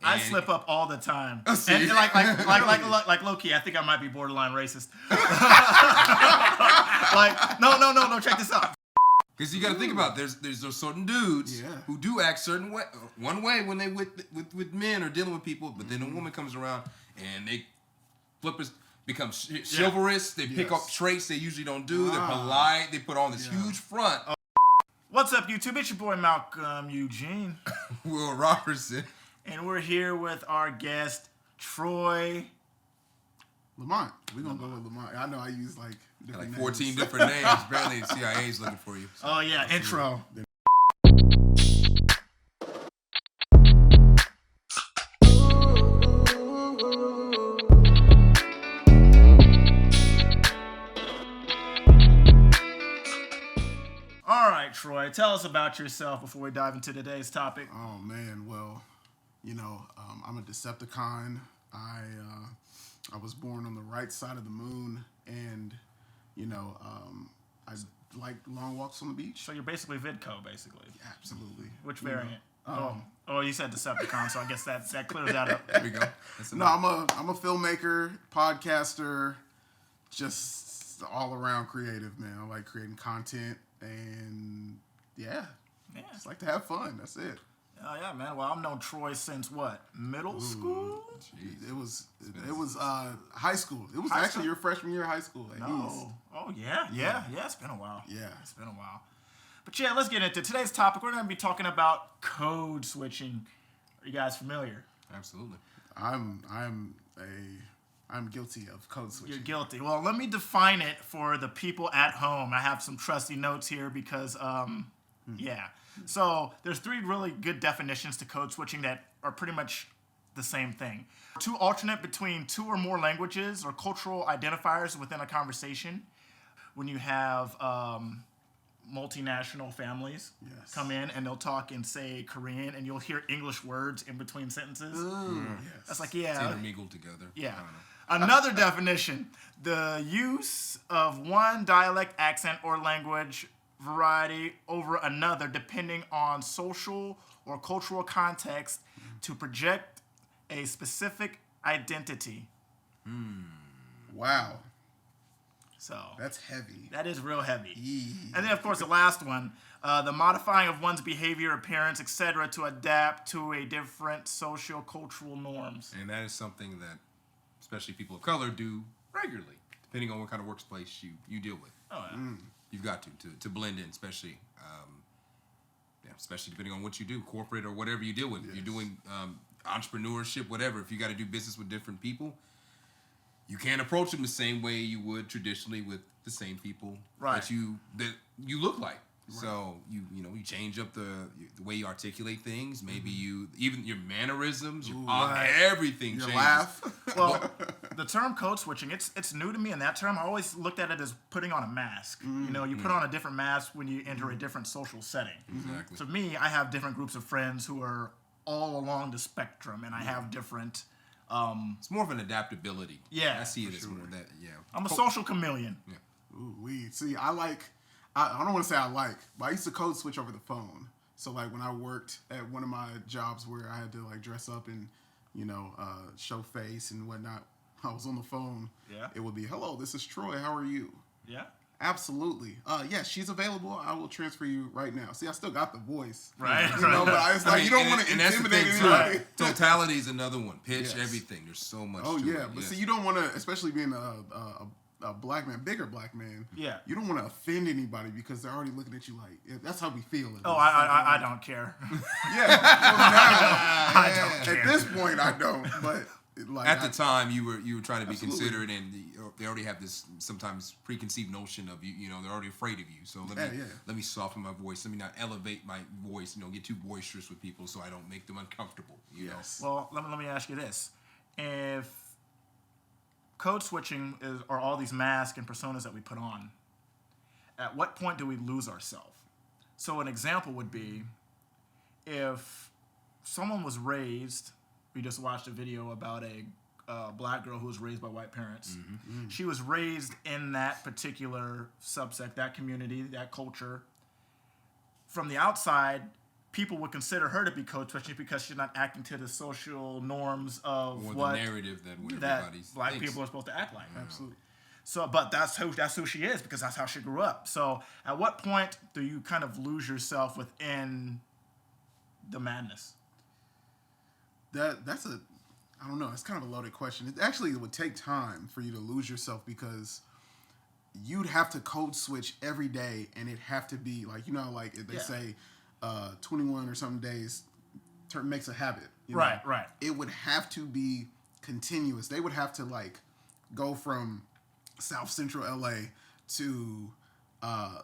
I slip up all the time. See? And like low key, I think I might be borderline racist. Like, no, check this out. Because you got to think about there's those certain dudes who do act certain way, one way when they with men or dealing with people, but then a woman comes around and they become chivalrous. They pick up traits they usually don't do. They're polite. They put on this huge front. What's up, YouTube? It's your boy Malcolm Eugene. Will Robertson. And we're here with our guest, Troy Lamont. We're going to go with Lamont. I know I use like different 14 names. different names. Apparently the CIA's looking for you. So. Oh, yeah, intro. All right, Troy, tell us about yourself before we dive into today's topic. Oh, man. Well, you know, I'm a Decepticon. I was born on the right side of the moon, and, you know, I like long walks on the beach. So you're basically Vidco, basically. Yeah, absolutely. Which variant? Oh, you said Decepticon, so I guess that clears that up. There we go. No, I'm a filmmaker, podcaster, just all around creative, man. I like creating content, and just like to have fun. That's it. Oh yeah, man. Well, I've known Troy since what? Middle school? It was high school. It was High actually school? your freshman year of high school at East. Oh yeah. It's been a while. Yeah. It's been a while. But yeah, let's get into today's topic. We're going to be talking about code switching. Are you guys familiar? Absolutely. I'm guilty of code switching. You're guilty. Well, let me define it for the people at home. I have some trusty notes here because, So there's three really good definitions to code switching that are pretty much the same thing. To alternate between two or more languages or cultural identifiers within a conversation. When you have multinational families come in and they'll talk in, say, Korean, and you'll hear English words in between sentences. That's like, It's intermingled together. Yeah. Another definition, the use of one dialect, accent, or language variety over another depending on social or cultural context to project a specific identity. Wow. So That's heavy. that is real heavy. And then, of course, the last one, the modifying of one's behavior, appearance, etc. to adapt to a different social-cultural norms. And that is something that especially people of color do regularly, depending on what kind of workplace you deal with. Oh, yeah. You've got to blend in, especially depending on what you do, corporate or whatever you deal with. If you're doing entrepreneurship, whatever, if you got to do business with different people, you can't approach them the same way you would traditionally with the same people that you look like. Right. So you change up the way you articulate things. Maybe even your mannerisms, everything Your changes. laugh. Well, the term code switching, it's new to me, and that term I always looked at it as putting on a mask. You know, you put on a different mask when you enter a different social setting. Exactly. So me, I have different groups of friends who are all along the spectrum, and I have different. It's more of an adaptability. Yeah, I see it as more that. Yeah, I'm a social chameleon. Yeah. Ooh, see, I don't want to say I like, but I used to code switch over the phone. So like when I worked at one of my jobs where I had to like dress up and, show face and whatnot, I was on the phone. Yeah. It would be, hello, this is Troy. How are you? Yeah. Absolutely. Yes, she's available. I will transfer you right now. See, I still got the voice. Right. But it's like you don't want to intimidate anybody. Totality is another one. Pitch, everything. There's so much to it. But see, you don't want to, especially being a black man, bigger black man. Yeah. You don't want to offend anybody because they're already looking at you like, that's how we feel. Oh, I don't care. Yeah. I don't care. At this point, I don't. But like at the time, you were trying to be considerate, and they already have this sometimes preconceived notion of you. You know, they're already afraid of you. So let me soften my voice. Let me not elevate my voice. Get too boisterous with people so I don't make them uncomfortable. You know. Well, let me ask you this: if code switching are all these masks and personas that we put on, at what point do we lose ourselves? So an example would be if someone was raised, we just watched a video about a black girl who was raised by white parents. She was raised in that particular subsect, that community, that culture. From the outside, people would consider her to be code switching because she's not acting to the social norms of Or what the narrative that that everybody black thinks. people are supposed to act like. Absolutely. So, but that's who she is because that's how she grew up. So, at what point do you kind of lose yourself within the madness? That's a, I don't know. It's kind of a loaded question. It would take time for you to lose yourself because you'd have to code switch every day, and it'd have to be like, you know, like if they say 21 or something days makes a habit. You know? Right. It would have to be continuous. They would have to like go from South Central LA to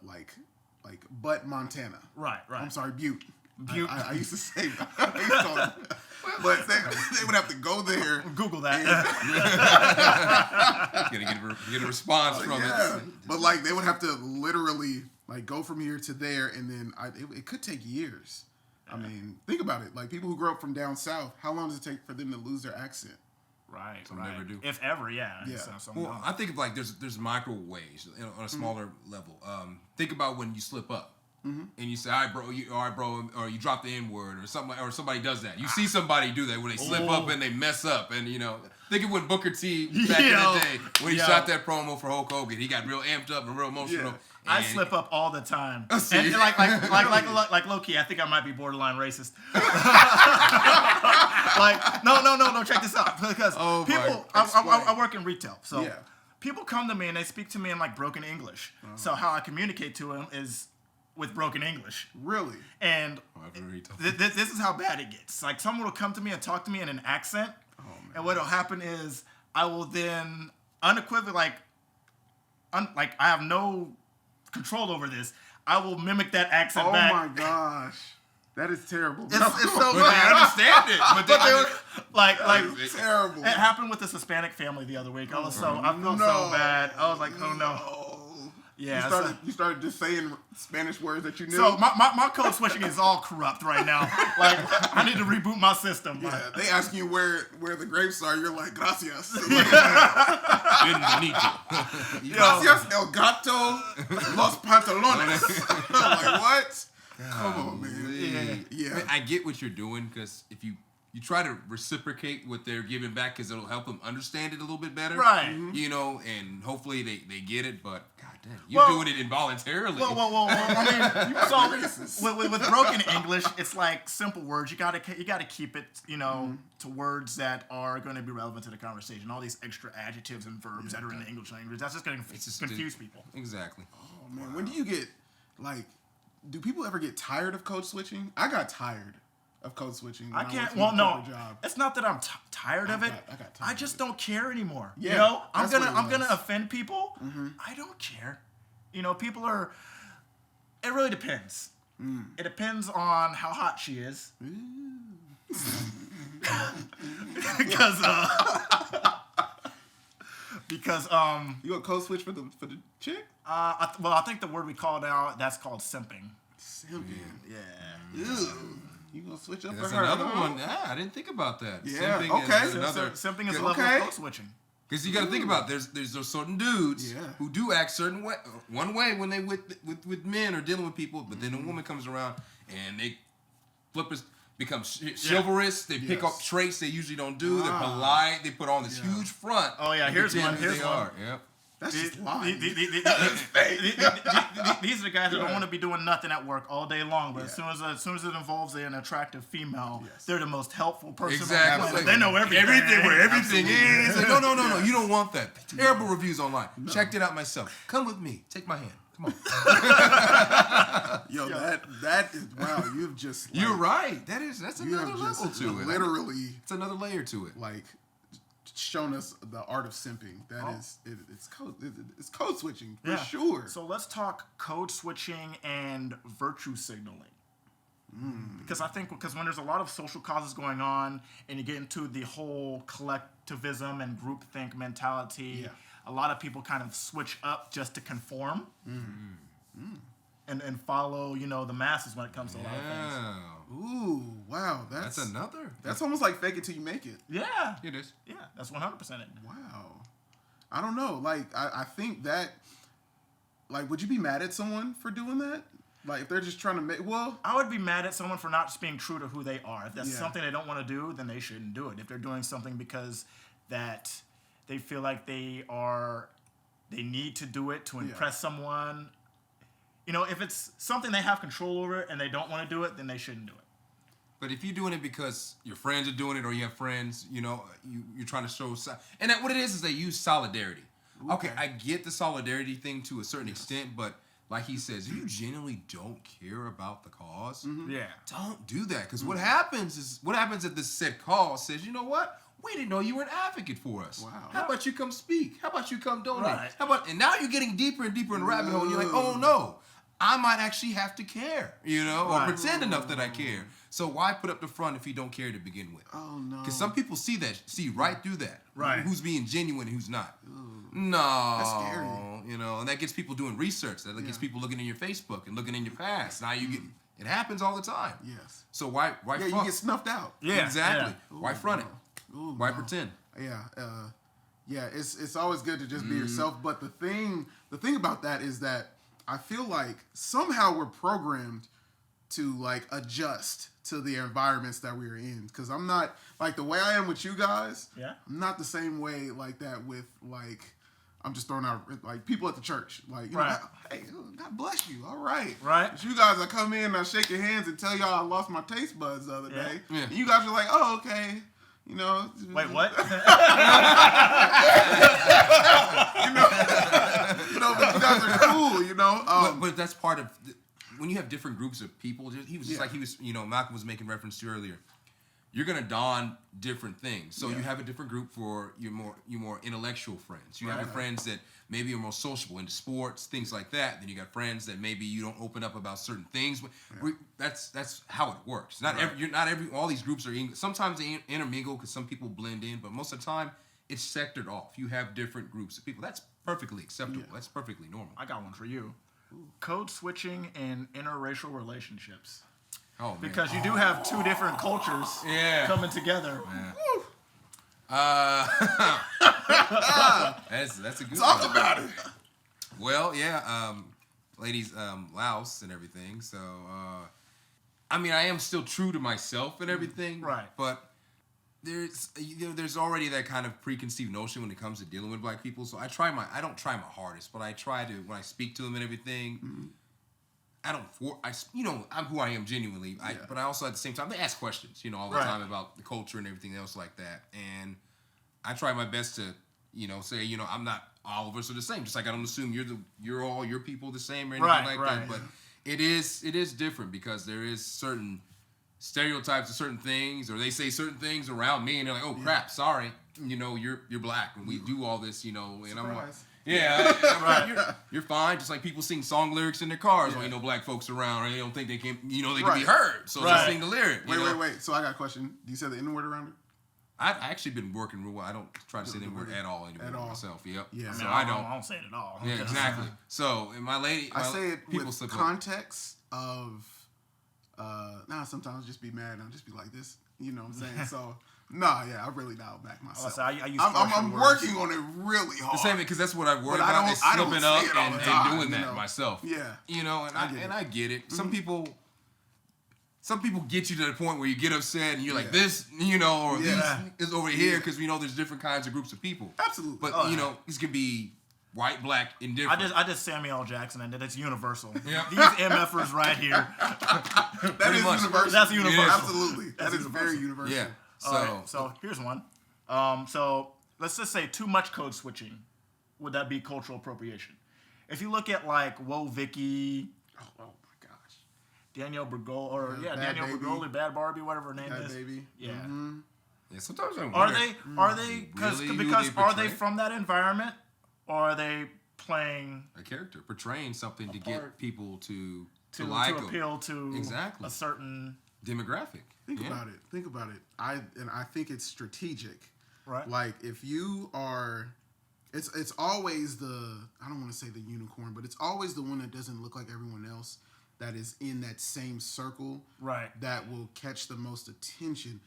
like Butte, Montana. Right. I'm sorry, Butte. Butte. I used to say that. But they would have to go there. Google that. Gonna get a response from it. But like they would have to literally like go from here to there, and then it could take years. I mean, think about it. Like people who grow up from down south, how long does it take for them to lose their accent? Right. Some never do. If ever, yeah. Well, I think of like there's micro ways on a smaller level. Think about when you slip up. And you say, all right, bro, or you drop the N-word or something, or somebody does that. You see somebody do that when they slip up and they mess up, and you know, think of when Booker T back in the day when he shot that promo for Hulk Hogan. He got real amped up and real emotional. Yeah. I slip up all the time, See? and like low key, I think I might be borderline racist. Like no, check this out because people, I work in retail, so people come to me and they speak to me in like broken English. So how I communicate to them is with broken English. Really? And this is how bad it gets. Like someone will come to me and talk to me in an accent, and what'll happen is I will then unequivocally like I have no control over this. I will mimic that accent back. Oh my gosh. That is terrible. It's so But they understand it. But they like it's terrible. It happened with this Hispanic family the other week. I felt so bad. I was like, oh no. Yeah, you started just saying Spanish words that you knew. So my code switching is all corrupt right now. Like I need to reboot my system. Yeah, they ask you where the grapes are. You're like, gracias. Gracias el gato los pantalones. I'm like, what? Come on, man. Yeah. I mean, I get what you're doing because if you try to reciprocate what they're giving back because it'll help them understand it a little bit better. Right. You know, and hopefully they get it, but God damn, you're doing it involuntarily. Well, I mean, so with broken English, it's like simple words. You gotta keep it, you know, to words that are going to be relevant to the conversation. All these extra adjectives and verbs that are in the English language, that's just going to confuse people. Exactly. Oh man, when do you get like? Do people ever get tired of code switching? I got tired of code switching. I can't. Well, no, it's not that I'm tired of it. I just don't care anymore. Yeah, you know, I'm gonna offend people. I don't care. You know, people are. It really depends. It depends on how hot she is. Because you gonna code switch for the chick? I think the word we call now that's called simping. Simping. Yeah. Ew. You gonna switch up That's for her? another one. Yeah, I didn't think about that. Yeah. Simping Okay. is another. Simping is a level of code switching. Because you got to think about there's those certain dudes who do act certain way, one way when they with men or dealing with people, but then a woman comes around and they become chivalrous. They pick up traits they usually don't do. They're polite. They put on this huge front. Oh yeah, here's one. Yep. That's just lying. These are the guys that don't want to be doing nothing at work all day long, but as soon as it involves an attractive female, they're the most helpful person. Exactly. On the planet. They know everything. Where everything is. Like, no. You don't want that. Terrible reviews online. No. Checked it out myself. Come with me. Take my hand. Come on. Yo, that is wow. You've just. You're right. That's another level to it. Literally, it's another layer to it. Like. Shown us the art of simping. It's code switching for sure. So let's talk code switching and virtue signaling. Because I think when there's a lot of social causes going on and you get into the whole collectivism and groupthink mentality, a lot of people kind of switch up just to conform and follow, you know, the masses when it comes to a lot of things. Ooh, wow. That's another. That's almost like fake it till you make it. Yeah. It is. Yeah, that's 100% it. Wow. I don't know. Like, I think that, like, would you be mad at someone for doing that? Like if they're just trying to make I would be mad at someone for not just being true to who they are. If that's Yeah. something they don't want to do, then they shouldn't do it. If they're doing something because that they feel like they need to do it to impress someone, if it's something they have control over and they don't want to do it, then they shouldn't do it. But if you're doing it because your friends are doing it, or you have friends, you're trying to show, and what it is they use solidarity. Okay, I get the solidarity thing to a certain extent, but like he says, if you genuinely don't care about the cause, don't do that. Because what happens if the said cause says, you know what? We didn't know you were an advocate for us. Wow. How about you come speak? How about you come donate? Right. And now you're getting deeper and deeper in the rabbit hole, and you're like, oh no, I might actually have to care, or pretend enough that I care. So why put up the front if you don't care to begin with? Oh no. Because some people see right through that. Right. Who's being genuine and who's not. Ooh. No. That's scary. And that gets people doing research. That gets people looking in your Facebook and looking in your past. Now it happens all the time. Yes. So why Yeah, front? you get snuffed out. Yeah. Exactly. Yeah. Why front it? Ooh, Why no. pretend? Yeah. It's always good to just be yourself. But the thing about that is that I feel like somehow we're programmed to like adjust to the environments that we're in. Because I'm not like the way I am with you guys. Yeah. I'm not the same way like that with like. I'm just throwing out like people at the church, like Right. hey, God bless you. All right, Right. But you guys, I come in, I shake your hands and tell y'all I lost my taste buds the other Yeah. day. Yeah. And you guys are like, oh okay, Wait, what? But you guys are cool, But that's part of when you have different groups of people. He was just Yeah. like he was. Malcolm was making reference to earlier. You're gonna don different things. So Yeah. you have a different group for your more intellectual friends. You have your friends that maybe are more sociable into sports, things like that. Then you got friends that maybe you don't open up about certain things. That's how it works. All these groups are sometimes they intermingle because some people blend in, but most of the time it's sectored off. You have different groups of people. That's perfectly acceptable. Yeah. That's perfectly normal. I got one for you. Code switching in interracial relationships. Oh man. Because you do have two different cultures coming together. That's a good Talk one. about it. Well, yeah, ladies, Laos and everything. So, I am still true to myself and everything. Right. But there's already that kind of preconceived notion when it comes to dealing with black people. So I don't try my hardest, but I try to, when I speak to them and everything, I'm who I am genuinely. But I also at the same time, they ask questions, all the time about the culture and everything else like that. And I try my best to, say, I'm not all of us are the same. Just like I don't assume you're all your people the same or anything that. But it is different because there is certain stereotypes of certain things, or they say certain things around me, and they're like, "Oh crap, sorry, you're black, and we do all this, and I'm like." Yeah, you're fine. Just like people sing song lyrics in their cars when black folks around, or they don't think they can, they can be heard. So just sing the lyric. Wait. So I got a question. Do you say the N word around it? I've actually been working real well. I don't try to say the N word at all anymore myself. Yep. Yeah. So I don't say it at all. Yeah, exactly. So my lady, I say it people with slip context of. Sometimes I'll just be mad and I'll just be like this. You know what I'm saying? So. I really dial back myself. I use I'm working on it really hard. the same because that's what I worry But about. Is I don't slipping say up it all the and time, doing that myself. Yeah. I get it. Some people get you to the point where you get upset and you're like this, or this is over here because we know there's different kinds of groups of people. Absolutely. But this could be white, black, indifferent. I just Samuel L. Jackson and it's universal. Yeah. These MFers right here. That is universal. That's universal. Absolutely. That is very universal. Yeah. So here's one. So let's just say too much code switching. Would that be cultural appropriation? If you look at like Whoa Vicky, Oh my gosh. Danielle Bergoli, Bad Danielle Baby. Bergoli, Bad Barbie, whatever her name Bad is. Baby. Yeah. Mm-hmm. Yeah, sometimes I Are wonder, they because are they from that environment, or are they playing a character portraying something to get part people to to like appeal to Exactly. a certain demographic? Think about it. I think it's strategic. right? Like if you are, it's always I don't want to say the unicorn, but it's always the one that doesn't look like everyone else that is in that same circle. Right. That will catch the most attention.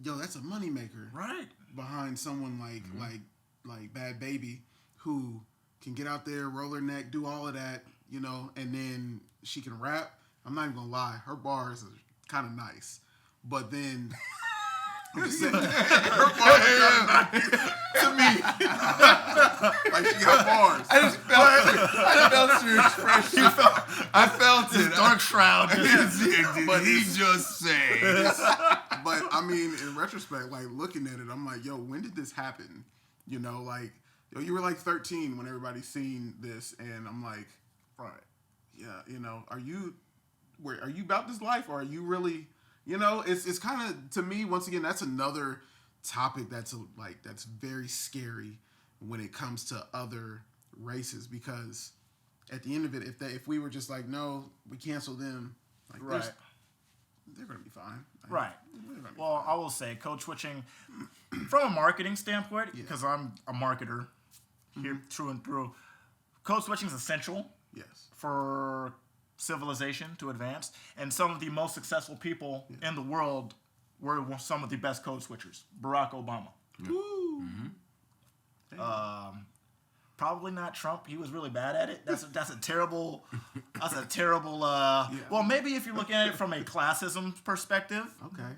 Yo, that's a moneymaker. Right. Behind someone like Bad Baby, who can get out there, roll her neck, do all of that, and then she can rap. I'm not even gonna lie, her bars are kind of nice, but then her bars are kind of nice to me. Like she got bars. I felt your expression. I felt it. Dark shroud. But he just saying. But I mean, in retrospect, like looking at it, I'm like, yo, when did this happen? You know, like, yo, you were like 13 when everybody seen this, and I'm like, right, yeah, you know, are you about this life, or are you really, you know, it's kind of, to me, once again, that's another topic that's very scary when it comes to other races, because at the end of it, if we were just like, no, we cancel them, like, right, they're gonna be fine, like, right. Well, I will say code switching from a marketing standpoint, because I'm a marketer here through and through. Code switching is essential. Yes. For civilization to advance, and some of the most successful people in the world were some of the best code switchers. Barack Obama. Probably not Trump. He was really bad at it. That's a terrible. Well, maybe if you're looking at it from a classism perspective. Okay.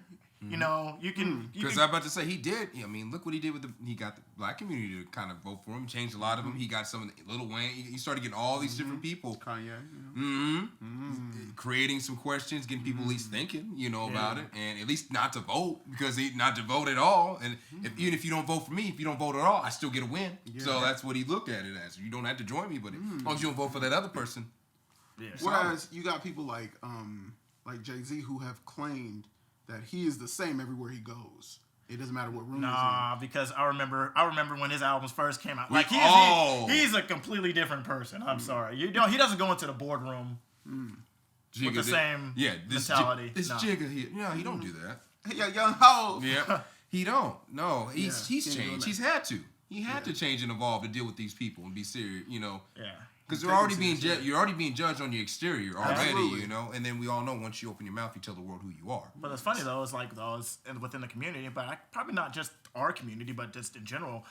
You know, you can. Because I'm about to say he did. I mean, look what he did with he got the black community to kind of vote for him. Changed a lot of them. He got some of the Lil Wayne. He started getting all these different people. Kanye. You know. Creating some questions, getting people at least thinking, you know, about it, and at least not to vote, because not to vote at all. And even if you don't vote for me, if you don't vote at all, I still get a win. Yeah. So that's what he looked at it as. You don't have to join me, but as long as you don't vote for that other person. Yeah. Whereas you got people like Jay-Z who have claimed that he is the same everywhere he goes. It doesn't matter what room he's in. Nah, because I remember when his albums first came out. Like he's a completely different person. I'm sorry. You know, he doesn't go into the boardroom with the same mentality. This Jigga here. Yeah, he don't do that. Yeah, young ho. Yeah, he don't. No, he's changed. He's had to. He had to change and evolve to deal with these people and be serious. You know. Yeah. Because you're already being judged on your exterior already, Absolutely. You know. And then we all know once you open your mouth, you tell the world who you are. But it's funny though, it's like those within the community, but probably not just our community, but just in general.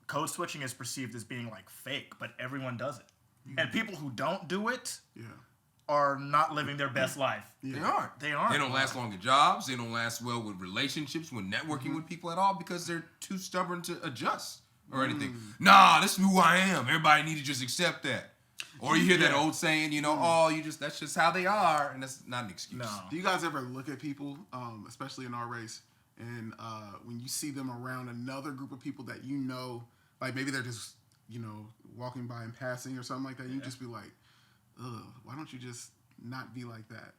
Code switching is perceived as being like fake, but everyone does it, and people who don't do it, are not living their best life. Yeah. They aren't. They don't last long at jobs. They don't last well with relationships, when networking with people at all, because they're too stubborn to adjust. Or anything. Nah, this is who I am. Everybody need to just accept that. Or you hear that old saying, you know, that's just how they are, and that's not an excuse. No. Do you guys ever look at people, especially in our race, and when you see them around another group of people that you know, like maybe they're just, you know, walking by and passing or something like that, you just be like, ugh, why don't you just not be like that?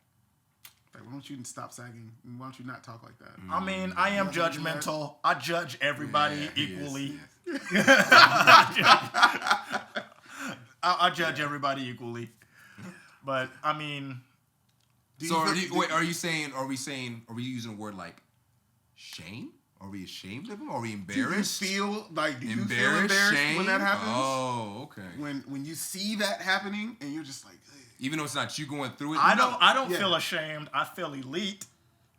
Like, why don't you stop sagging? Why don't you not talk like that? I mean, I am judgmental. I judge everybody equally. I judge everybody equally. But I mean, are we using a word like shame? Are we ashamed of him? Are we embarrassed? Do you feel embarrassed shame? When that happens? Oh, okay. When you see that happening and you're just like, hey. Even though it's not you going through it, I don't feel ashamed. I feel elite.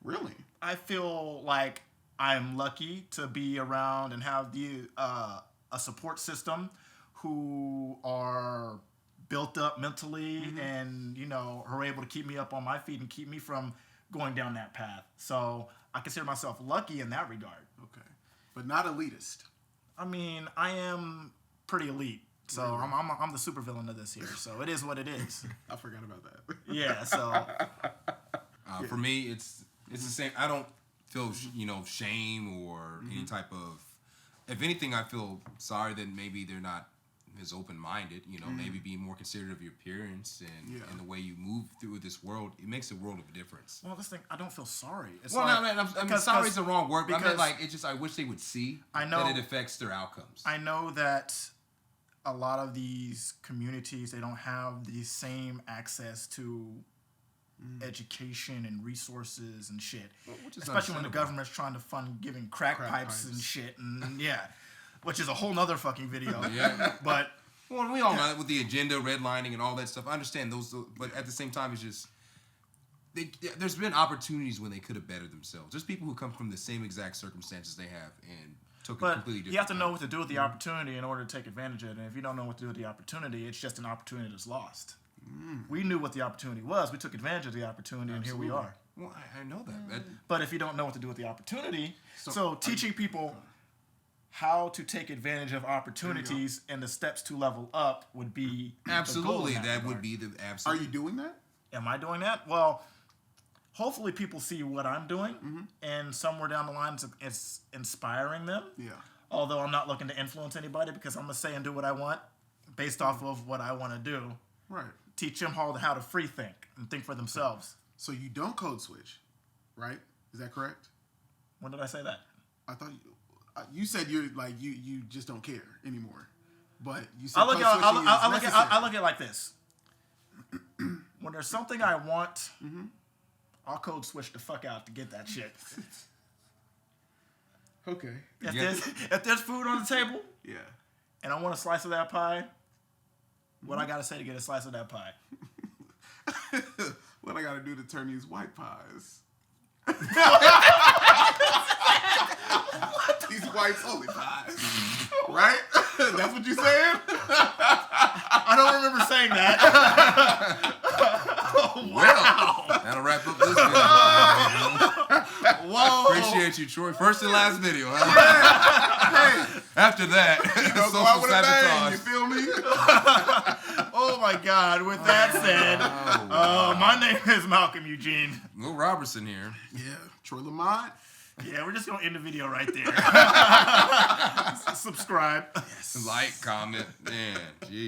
Really? I feel like I'm lucky to be around and have a support system who are built up mentally and, you know, are able to keep me up on my feet and keep me from going down that path. So I consider myself lucky in that regard. Okay. But not elitist. I mean, I am pretty elite. So I'm the supervillain of this here. So it is what it is. I forgot about that. Yeah, so for me it's the same. I don't feel shame or any type of, if anything, I feel sorry that maybe they're not as open-minded, maybe being more considerate of your appearance and the way you move through this world. It makes a world of a difference. Well, this thing, I don't feel sorry. It's sorry is the wrong word, but I mean, like, it's just, I wish they would see that it affects their outcomes. I know that a lot of these communities, they don't have the same access to education and resources and shit. Especially when the government's trying to fund giving crack pipes and shit, and which is a whole nother fucking video. But well, we all know that with the agenda, redlining, and all that stuff. I understand those, but at the same time, it's just there's been opportunities when they could have bettered themselves. There's people who come from the same exact circumstances they have and took a completely different. You have to know what to do with the opportunity in order to take advantage of it. And if you don't know what to do with the opportunity, it's just an opportunity that's lost. We knew what the opportunity was. We took advantage of the opportunity, and here we are. Well, I know that. But if you don't know what to do with the opportunity, so teaching people how to take advantage of opportunities and the steps to level up would be absolutely the goal in that would be the absolute. Are you doing that? Am I doing that? Well, hopefully people see what I'm doing, and somewhere down the line it's inspiring them. Yeah. Although I'm not looking to influence anybody because I'm going to say and do what I want based off of what I want to do. Right. Teach them how to free think and think for themselves. So you don't code switch, right? Is that correct? When did I say that? I thought you said you're like you just don't care anymore. But you said I look necessary. at it like this. When there's something I want, I'll code switch the fuck out to get that shit. Okay. If there's food on the table, Yeah. and I want a slice of that pie, what I gotta say to get a slice of that pie? What I gotta do to turn these white pies? These whites only pies, right? That's what you saying? I don't remember saying that. Well, that'll wrap up this video. Whoa! Appreciate you, Troy. First and last video, huh? Hey, After that, go social out with a bang, sabotage. you feel me? Oh my God! With that said, my name is Malcolm Eugene. Will Robertson here. Yeah, Troy Lamont. Yeah, we're just gonna end the video right there. Subscribe. Like, comment, man, gee.